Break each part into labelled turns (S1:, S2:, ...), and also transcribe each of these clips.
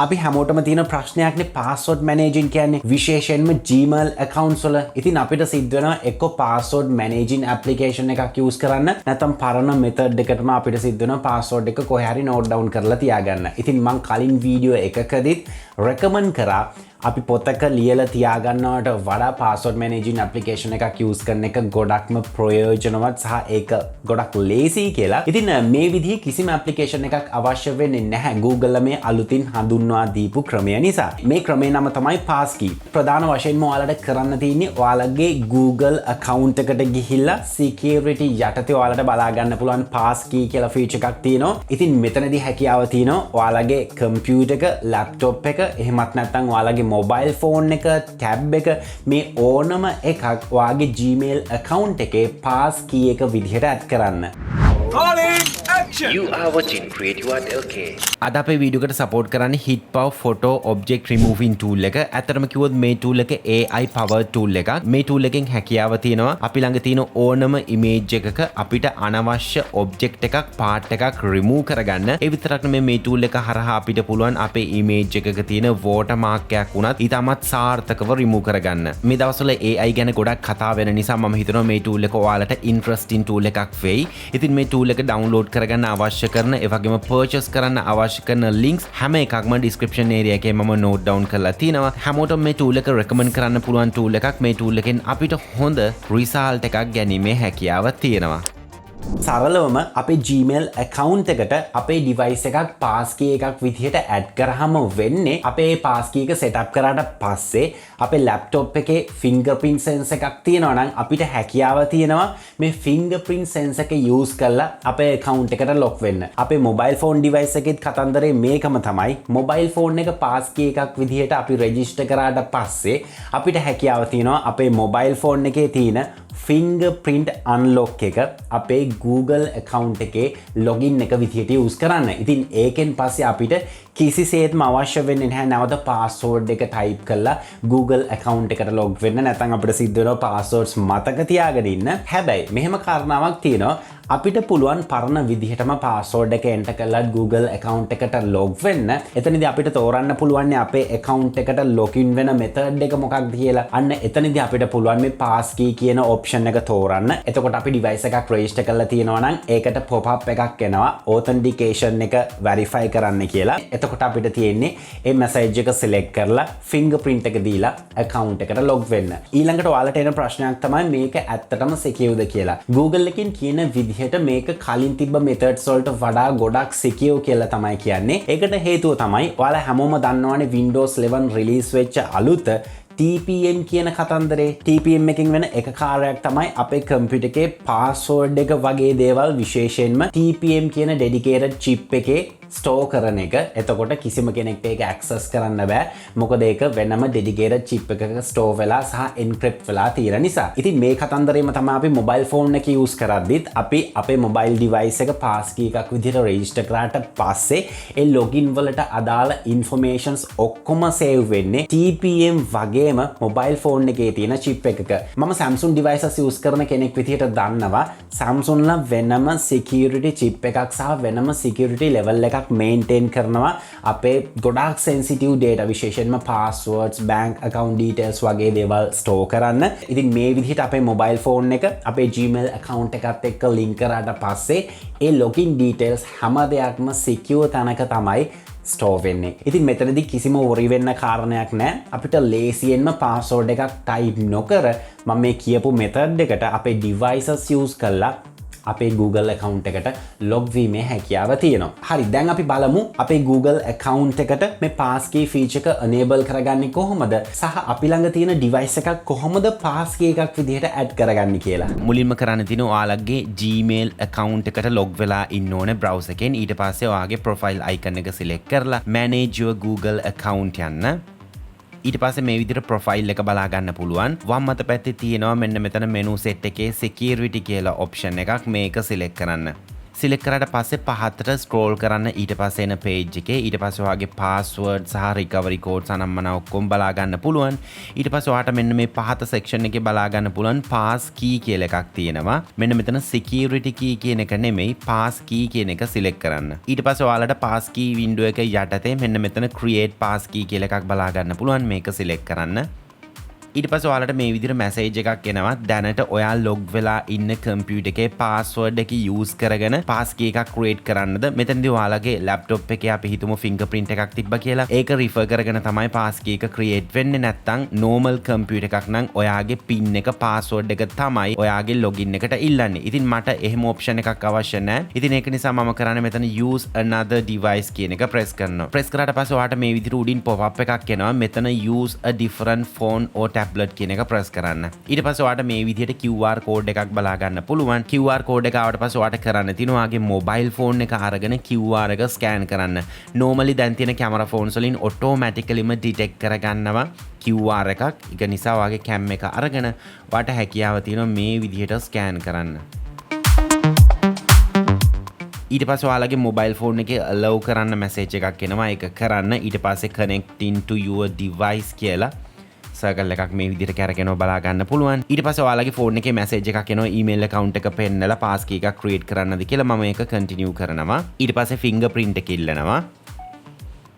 S1: අපි හැමෝටම තියෙන ප්‍රශ්නයක්නේ password managing කියන්නේ විශේෂයෙන්ම Gmail accounts වල. ඉතින් අපිට සිද්ධ වෙනවා එක්ක password managing application එකක් use කරන්න නැත්නම් පරණ method එකටම අපිට සිද්ධ වෙනවා password එක කොහේ හරි note down කරලා තියාගන්න. ඉතින් මම කලින් වීඩියෝ එකකදීත් recommend කරා අපි පොතක ලියලා තියාගන්නවට වඩා password managing application එකක් use කරන එක ගොඩක්ම ප්‍රයෝජනවත් සහ ඒක ගොඩක් lazy කියලා. ඉතින් මේ විදිහේ කිසිම application එකක් අවශ්‍ය වෙන්නේ නැහැ Google මේ අලුතින් හඳුන්වා දීපු ක්‍රමය නිසා. මේ ක්‍රමේ නම තමයි Passkey. ප්‍රධාන වශයෙන්ම ඔයාලට කරන්න තියෙන්නේ ඔයාලගේ Google account එකට ගිහිල්ලා security යටතේ ඔයාලට බලා ගන්න පුළුවන් Passkey කියලා feature එකක් තියෙනවා. ඉතින් මෙතනදී හැකියාව තියෙනවා ඔයාලගේ computer එක, laptop එක, එහෙමත් නැත්නම් ඔයාලගේ mobile phone එක, tab එක මේ ඕනම එකක් ඔයාගේ Gmail account එකේ Passkey එක විදිහට add කරන්න.
S2: You are watching CREATIVEARTLK.
S1: අද අපේ වීඩියෝ එකට support කරන්නේ HitPaw photo object removing tool එක. ඇත්තටම කිව්වොත් මේ tool එක AI powered tool එකක්. මේ tool එකෙන් හැකියාව තියෙනවා අපි ළඟ තියෙන ඕනම image එකක අපිට අනවශ්‍ය object එකක් part එකක් remove කරගන්න. ඒ විතරක් නෙමෙයි මේ tool එක හරහා අපිට පුළුවන් අපේ image එකක තියෙන watermark එකක් වුණත් ඊටමත් සාර්ථකව remove කරගන්න. මේ දවස්වල AI ගැන ගොඩක් කතා වෙන නිසා මම හිතනවා මේ tool එක ඔයාලට interesting tool එකක් වෙයි. ඉතින් මේ tool එක download කරගන්න අවශ්‍ය කරන ඒ වගේම purchase කරන්න අවශ්‍ය කරන links හැම එකක්ම description area එකේ මම note down කරලා තිනවා. හැමෝටම මේ tool එක recommend කරන්න පුළුවන් tool එකක්. මේ tool එකෙන් අපිට හොඳ result එකක් ගැනීමේ හැකියාව තියෙනවා. සරලවම අපේ Gmail account එකට අපේ device එකක් Passkey එකක් විදිහට add කරාම වෙන්නේ අපේ Passkey එක setup කරාට පස්සේ අපේ laptop එකේ fingerprint sensor එකක් තියෙනවා නම් අපිට හැකියාව තියෙනවා මේ fingerprint sensor එක use කරලා අපේ account එකට log වෙන්න. අපේ mobile phone device එකෙත් කතන්දරේ මේකම තමයි. mobile phone එක Passkey එකක් විදිහට අපි register කරාට පස්සේ අපිට හැකියාව තියෙනවා අපේ mobile phone එකේ තියෙන fingerprint unlock එක අපේ Google account එකේ login එක විදිහට use කරන්න. ඉතින් ඒකෙන් පස්සේ අපිට කිසිසේත්ම අවශ්‍ය වෙන්නේ නැහැ නැවත password එක type කරලා Google account එකට log වෙන්න. නැත්නම් අපිට සිද්ධ වෙනවා passwords මතක තියාගෙන ඉන්න. හැබැයි මෙහෙම කාරණාවක් තියෙනවා අපිට පුළුවන් පරණ විදිහටම password එක enter කරලා Google account එකට log වෙන්න. එතනදී අපිට තෝරන්න පුළුවන් අපේ account එකට login වෙන method එක මොකක්ද කියලා. අන්න එතනදී අපිට පුළුවන් මේ Passkey කියන option එක තෝරන්න. එතකොට අපි device එකක් register කරලා තියෙනවා නම් ඒකට pop up එකක් එනවා authentication එක verify කරන්න කියලා. එතකොට අපිට තියෙන්නේ මේ message එක select කරලා fingerprint එක දීලා account එකට log වෙන්න. ඊළඟට ඔයාලට එන ප්‍රශ්නයක් තමයි මේක ඇත්තටම secureද කියලා. Google එකෙන් කියන විදිහට මේක කලින් තිබ්බ methods වලට වඩා ගොඩක් secure කියලා තමයි කියන්නේ. ඒකට හේතුව තමයි ඔයාලා හැමෝම දන්නවනේ Windows 11 release වෙච්ච අලුත TPM කියන කතන්දරේ. TPM එකකින් වෙන එක කාර්යයක් තමයි අපේ computer එකේ password එක වගේ දේවල් විශේෂයෙන්ම TPM කියන dedicated chip එකේ store කරන එක. එතකොට කිසිම කෙනෙක්ට ඒක access කරන්න බෑ. මොකද ඒක වෙනම dedicated chip එකක store වෙලා සහ encrypt වෙලා තියෙන නිසා. ඉතින් මේ කතන්දරේම තමයි අපි mobile phone එක use කරද්දිත් අපි අපේ mobile device එක Passkey එකක් විදිහට register කරාට පස්සේ ඒ login වලට අදාළ informations ඔක්කොම save වෙන්නේ TPM වගේම mobile phone එකේ තියෙන chip එකක. මම Samsung devices use කරන කෙනෙක් විදිහට දන්නවා Samsung ලා වෙනම security chip එකක් සහ වෙනම security level එකක් maintain කරනවා අපේ ගොඩාක් sensitive data විශේෂයෙන්ම passwords, bank account details වගේ දේවල් store කරන්න. ඉතින් මේ විදිහට අපේ mobile phone එක අපේ Gmail account එකත් එක්ක link කරාට පස්සේ ඒ login details හැම දෙයක්ම secure තැනක තමයි store වෙන්නේ. ඉතින් මෙතනදී කිසිම worry වෙන්න කාරණයක් නැහැ. අපිට ලේසියෙන්ම password එකක් type නොකර මම මේ කියපු method එකට අපේ devices use කරලා අපේ Google account එකට log වීමේ හැකියාව තියෙනවා. හරි, දැන් අපි බලමු අපේ Google account එකට මේ Passkey feature එක enable කරගන්නේ කොහොමද සහ අපි ළඟ තියෙන device එකක් කොහොමද Passkey එකක් විදිහට add කරගන්නේ කියලා. මුලින්ම කරන්න තියෙන ඔයාලගේ Gmail account එකට log වෙලා ඉන්න ඕනේ browser එකෙන්. ඊට පස්සේ ඔයාගේ profile icon එක select කරලා manage your Google account යන්න. ඊට පස්සේ මේ විදිහට profile එක බලා ගන්න පුළුවන්. වම් අත පැත්තේ තියෙනවා මෙන්න මෙතන menu set එකේ security කියලා option එකක්. මේක select කරන්න. සිලෙක්ට් කරාට පස්සේ පහතට ස්ක්‍රෝල් කරන්න ඊට පස්සේ එන page එකේ ඊට පස්සේ ඔයාගේ password සහ recovery code සනම්මන ඔක්කොම බලා ගන්න පුළුවන්. ඊට පස්සේ ඔයාට මෙන්න මේ පහත section එකේ බලා ගන්න පුළුවන් passkey කියලා එකක් තියෙනවා. මෙන්න මෙතන security key කියන එක නෙමෙයි passkey කියන එක සිලෙක්ට් කරන්න. ඊට පස්සේ ඔයාලට passkey window එක යටතේ මෙන්න මෙතන create passkey කියලා එකක් බලා ගන්න පුළුවන්. මේක සිලෙක්ට් කරන්න. ඊට පස්සේ ඔයාලට මේ විදිහට මැසේජ් එකක් එනවා. දැනට ඔයා log වෙලා ඉන්න කම්පියුටර් එකේ password එක use කරගෙන passkey එකක් create කරන්නද? මෙතනදී ඔයාලගේ laptop එකේ අපි හිතමු fingerprint එකක් තිබ්බා කියලා. ඒක refer කරගෙන තමයි passkey එක create වෙන්නේ. නැත්නම් normal computer එකක් නම් ඔයාගේ pin එක password එක තමයි ඔයාගේ login එකට ඉල්ලන්නේ. ඉතින් මට එහෙම option එකක් අවශ්‍ය නැහැ. ඉතින් ඒක නිසා මම කරන්නේ මෙතන use another device කියන එක press කරනවා. press කරාට පස්සේ ඔයාට මේ විදිහට උඩින් pop up එකක් එනවා. මෙතන use a different phone or tablet කියන එක press කරන්න. ඊට පස්සේ ඔයාට මේ විදිහට QR code එකක් බලා ගන්න පුළුවන්. QR code එක ආවට පස්සේ ඔයාට කරන්න තියෙනවා ඔයාගේ mobile phone එක අරගෙන QR එක scan කරන්න. normally දැන් තියෙන camera phones වලින් automaticallyම detect කරගන්නවා QR එකක්. ඒක නිසා ඔයාගේ cam එක අරගෙන ඔයාට හැකියාව තියෙනවා මේ විදිහට scan කරන්න. ඊට පස්සේ ඔයාලගේ mobile phone එකේ allow කරන්න message එකක් එනවා. ඒක කරන්න. ඊට පස්සේ connecting to your device කියලා සර්කල් එකක් මේ විදිහට කරගෙනව බලා ගන්න පුළුවන්. ඊට පස්සේ ඔයාලගේ ෆෝන් එකේ මැසේජ් එකක් එනවා ඊමේල් account එක පෙන්නලා passkey එකක් create කරන්නද කියලා. මම ඒක continue කරනවා. ඊට පස්සේ fingerprint එක ඉල්ලනවා.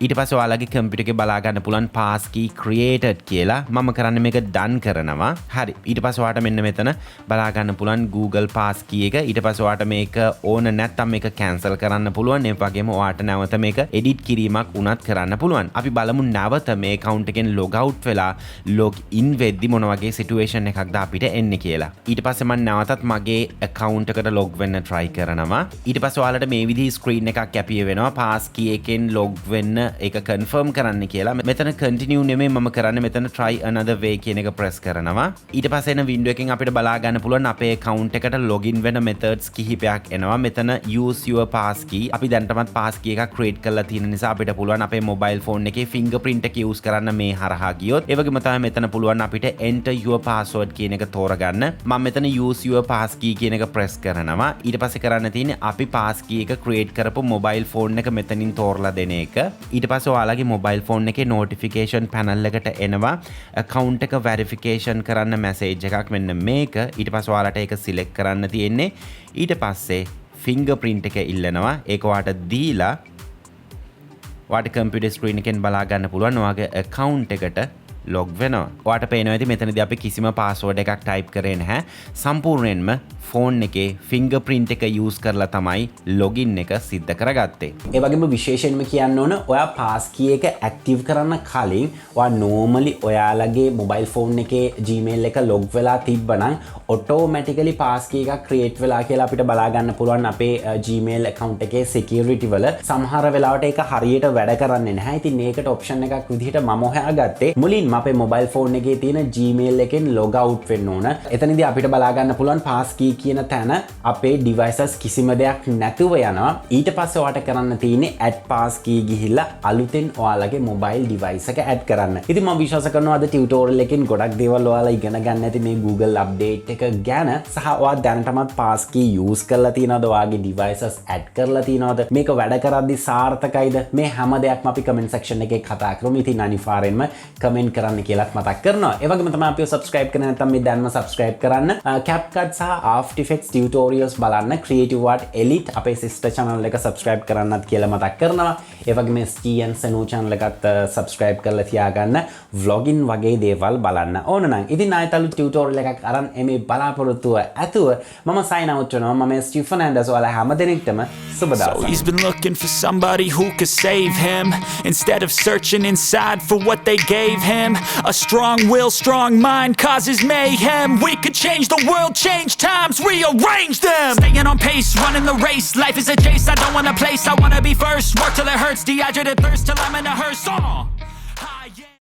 S1: ඊට පස්සේ ඔයාලගේ කම්පියුටර් එකේ බලා ගන්න පුළුවන් passkey created කියලා. මම කරන්නේ මේක done කරනවා. හරි. ඊට පස්සේ ඔයාට මෙන්න මෙතන බලා ගන්න පුළුවන් Google passkey එක. ඊට පස්සේ ඔයාට මේක ඕන නැත්නම් මේක cancel කරන්න පුළුවන්. ඒ වගේම ඔයාට නැවත මේක edit කිරීමක් උනත් කරන්න පුළුවන්. අපි බලමු නැවත මේ account එකෙන් log out වෙලා log in වෙද්දි මොන වගේ situation එකක්ද අපිට එන්නේ කියලා. ඊට පස්සේ මම නැවතත් මගේ account එකට log වෙන්න try කරනවා. ඊට පස්සේ ඔයාලට මේ විදිහේ screen එකක් කැපිය වෙනවා. passkey එකෙන් log වෙන්න ඒක confirm කරන්න කියලා. මෙතන continue නෙමෙයි මම කරන්නේ මෙතන try another way කියන එක press කරනවා. ඊට පස්සේ එන window එකෙන් අපිට බලා ගන්න පුළුවන් අපේ account එකට login වෙන methods කිහිපයක් එනවා. මෙතන use your passkey. අපි දැනටමත් passkey එකක් create කරලා තියෙන නිසා අපිට පුළුවන් අපේ mobile phone එකේ fingerprint එක use කරන්න මේ හරහා ගියොත්. ඒ වගේම තමයි මෙතන පුළුවන් අපිට enter your password කියන එක තෝරගන්න. මම මෙතන use your passkey කියන එක press කරනවා. ඊට පස්සේ කරන්න තියෙන්නේ අපි passkey එක create කරපු mobile phone එක මෙතනින් තෝරලා දෙන එක. ඊට පස්සේ ඔයාලගේ mobile phone එකේ notification panel එකට එනවා account එක verification කරන්න message එකක්. මෙන්න මේක. ඊට පස්සේ ඔයාලට ඒක select කරන්න තියෙන්නේ. ඊට පස්සේ fingerprint එක ඉල්ලනවා. ඒක ඔයාට දීලා ඔයාට computer screen එකෙන් බලා ගන්න පුළුවන් ඔයාගේ account එකට log වෙනවා. ඔයාට පේනවා ඇති මෙතනදී අපි කිසිම password එකක් type කරේ නැහැ. සම්පූර්ණයෙන්ම phone එකේ fingerprint එක use කරලා තමයි login එක සිද්ධ කරගත්තේ.
S3: ඒ වගේම විශේෂයෙන්ම කියන්න ඕන ඔයා passkey එක active කරන්න කලින් ඔයා normally ඔයාලගේ mobile phone එකේ Gmail එක log වෙලා තිබ්බනම් automatically passkey එකක් create වෙලා කියලා අපිට බලා ගන්න පුළුවන් අපේ Gmail account එකේ security වල. සමහර වෙලාවට ඒක හරියට වැඩ කරන්නේ නැහැ. ඉතින් ඒකට option එකක් විදිහට මම හොයාගත්තේ මුලින්ම අපේ mobile phone එකේ තියෙන Gmail එකෙන් log out වෙන්න ඕන. එතනදී අපිට බලා ගන්න පුළුවන් passkey කියන තැන අපේ devices කිසිම දෙයක් නැතුව යනවා. ඊට පස්සේ ඔයාලට කරන්න තියෙන්නේ add passkey ගිහිල්ලා අලුතෙන් ඔයාලගේ mobile device එක add කරන්න. ඉතින් මම විශ්වාස කරනවා අද tutorial එකෙන් ගොඩක් දේවල් ඔයාලා ඉගෙන ගන්න ඇති මේ Google update එක ගැන. සහ ඔයා දැනටමත් passkey use කරලා තියෙනවද? ඔයාගේ devices add කරලා තියෙනවද? මේක වැඩ කරද්දි සාර්ථකයිද? මේ හැම දෙයක්ම අපි comment section එකේ කතා කරමු. ඉතින් අනිවාර්යෙන්ම comment කරන්න කියලාත් මතක් කරනවා. ඒ වගේම තමයි අපිව subscribe කරන්න නැත්නම් මේ දැන්ම subscribe කරන්න. CapCut සහ After Effects tutorials බලන්න. CREATIVEARTLK අපේ sister channel එක subscribe කරන්නත් කියලා මතක් කරනවා. ඒ වගේම STN Senu channel එකත් subscribe කරලා තියාගන්න. vlogging වගේ දේවල් බලන්න ඕන නම්. ඉතින් ආයෙත් අලුත් tutorial එකක් අරන් එමේ බලාපොරොත්තුව ඇතුව මම sign out වෙනවා. මම Steve Fernandez ඔයාලා හැම දෙනෙක්ටම සුබ දවසක්.
S4: So he's been looking for somebody who could save him instead of searching inside for what they gave him. A strong will, strong mind causes mayhem. We could change the world, change times, rearrange them. Staying on pace, running the race. Life is a chase, I don't want a place, I wanna be first. Work till it hurts, dehydrated thirst till I'm in a hearse.